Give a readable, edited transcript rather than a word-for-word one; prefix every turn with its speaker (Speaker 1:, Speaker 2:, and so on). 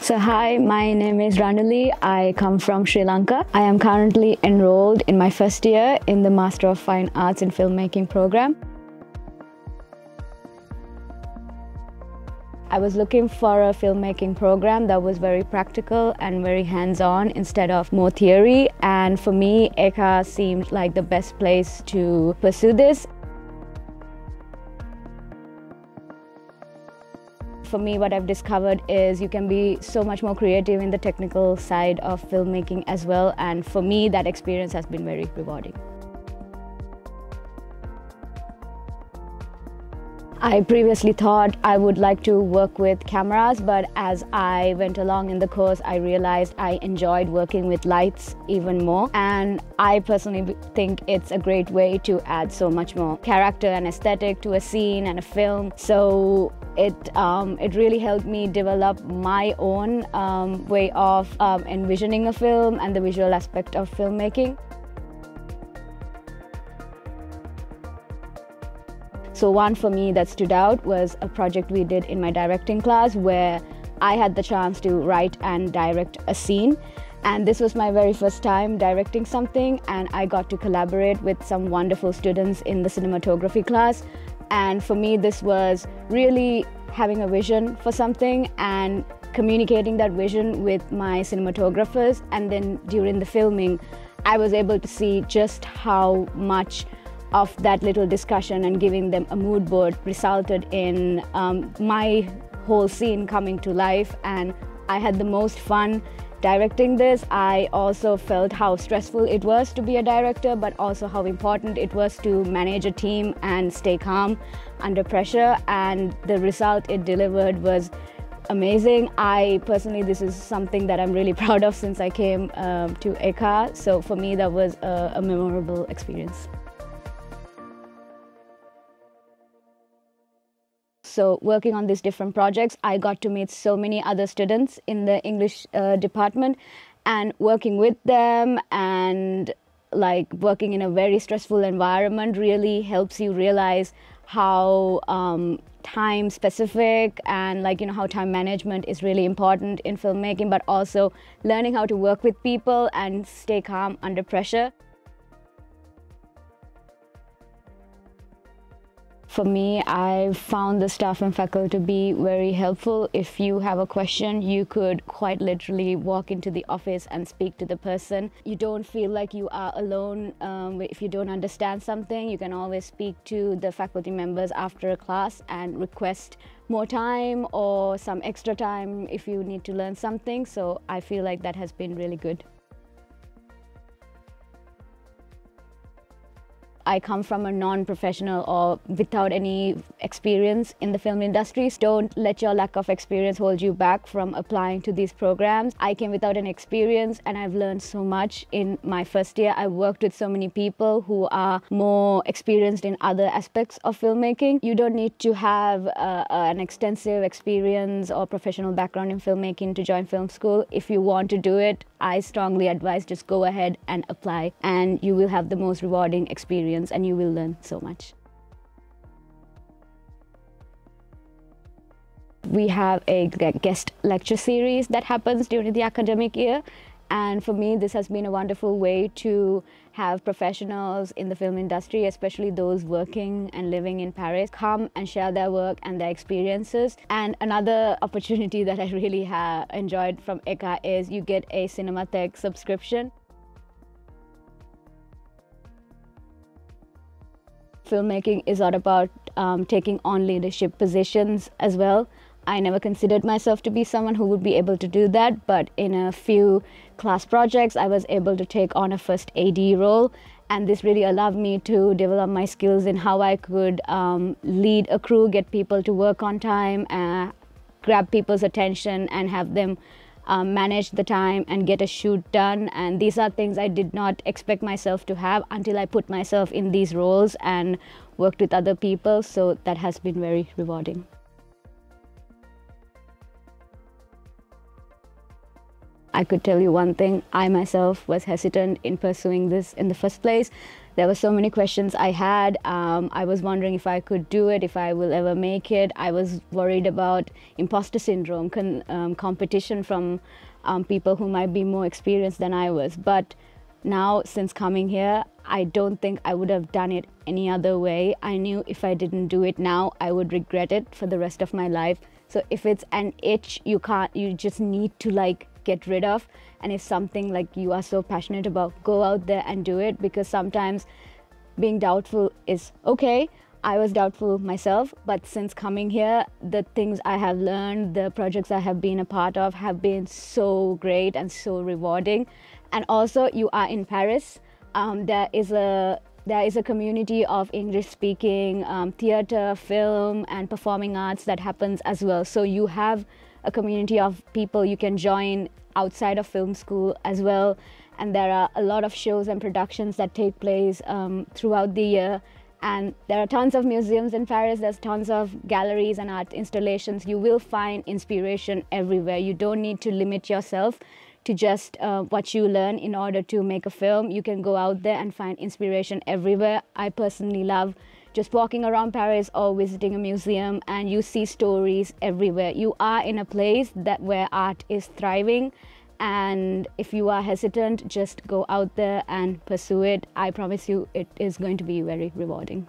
Speaker 1: So hi, my name is Ranuli. I come from Sri Lanka. I am currently enrolled in my first year in the Master of Fine Arts in Filmmaking program. I was looking for a filmmaking program that was very practical and very hands-on instead of more theory. And for me, EICAR seemed like the best place to pursue this. For me, what I've discovered is you can be so much more creative in the technical side of filmmaking as well. And for me, that experience has been very rewarding. I previously thought I would like to work with cameras, but as I went along in the course, I realized I enjoyed working with lights even more. And I personally think it's a great way to add so much more character and aesthetic to a scene and a film. So it really helped me develop my own way of envisioning a film and the visual aspect of filmmaking. So one for me that stood out was a project we did in my directing class where I had the chance to write and direct a scene. And this was my very first time directing something, and I got to collaborate with some wonderful students in the cinematography class. And for me, this was really having a vision for something and communicating that vision with my cinematographers. And then during the filming, I was able to see just how much of that little discussion and giving them a mood board resulted in my whole scene coming to life, and I had the most fun directing this. I also felt how stressful it was to be a director, but also how important it was to manage a team and stay calm under pressure, and the result it delivered was amazing. I personally, this is something that I'm really proud of since I came to EICAR, so for me that was a memorable experience. So working on these different projects, I got to meet so many other students in the English department, and working with them and like working in a very stressful environment really helps you realize how time specific and how time management is really important in filmmaking, but also learning how to work with people and stay calm under pressure. For me, I found the staff and faculty to be very helpful. If you have a question, you could quite literally walk into the office and speak to the person. You don't feel like you are alone. If you don't understand something, you can always speak to the faculty members after a class and request more time or some extra time if you need to learn something. So I feel like that has been really good. I come from a non-professional or without any experience in the film industry. Don't let your lack of experience hold you back from applying to these programs. I came without any experience and I've learned so much in my first year. I've worked with so many people who are more experienced in other aspects of filmmaking. You don't need to have an extensive experience or professional background in filmmaking to join film school. If you want to do it, I strongly advise just go ahead and apply, and you will have the most rewarding experience and you will learn so much. We have a guest lecture series that happens during the academic year, and for me this has been a wonderful way to have professionals in the film industry, especially those working and living in Paris, come and share their work and their experiences. And another opportunity that I really have enjoyed from EICAR is you get a Cinematheque subscription. Filmmaking is all about taking on leadership positions as well. I never considered myself to be someone who would be able to do that, but in a few class projects I was able to take on a first AD role, and this really allowed me to develop my skills in how I could lead a crew, get people to work on time, grab people's attention and have them manage the time and get a shoot done. And these are things I did not expect myself to have until I put myself in these roles and worked with other people, so that has been very rewarding. I could tell you one thing, I myself was hesitant in pursuing this in the first place. There were so many questions I had. I was wondering if I could do it, if I will ever make it. I was worried about imposter syndrome, competition from people who might be more experienced than I was. But now, since coming here, I don't think I would have done it any other way. I knew if I didn't do it now, I would regret it for the rest of my life. So if it's an itch you just need to like get rid of, and if something like you are so passionate about, go out there and do it, because sometimes being doubtful is okay. I was doubtful myself, but since coming here, the things I have learned, the projects I have been a part of have been so great and so rewarding. And also, you are in Paris. There is a community of English-speaking theatre, film, and performing arts that happens as well. So you have a community of people you can join outside of film school as well. And there are a lot of shows and productions that take place throughout the year. And there are tons of museums in Paris. There's tons of galleries and art installations. You will find inspiration everywhere. You don't need to limit yourself to just what you learn in order to make a film. You can go out there and find inspiration everywhere. I personally love just walking around Paris or visiting a museum, and you see stories everywhere. You are in a place where art is thriving, and if you are hesitant, just go out there and pursue it. I promise you it is going to be very rewarding.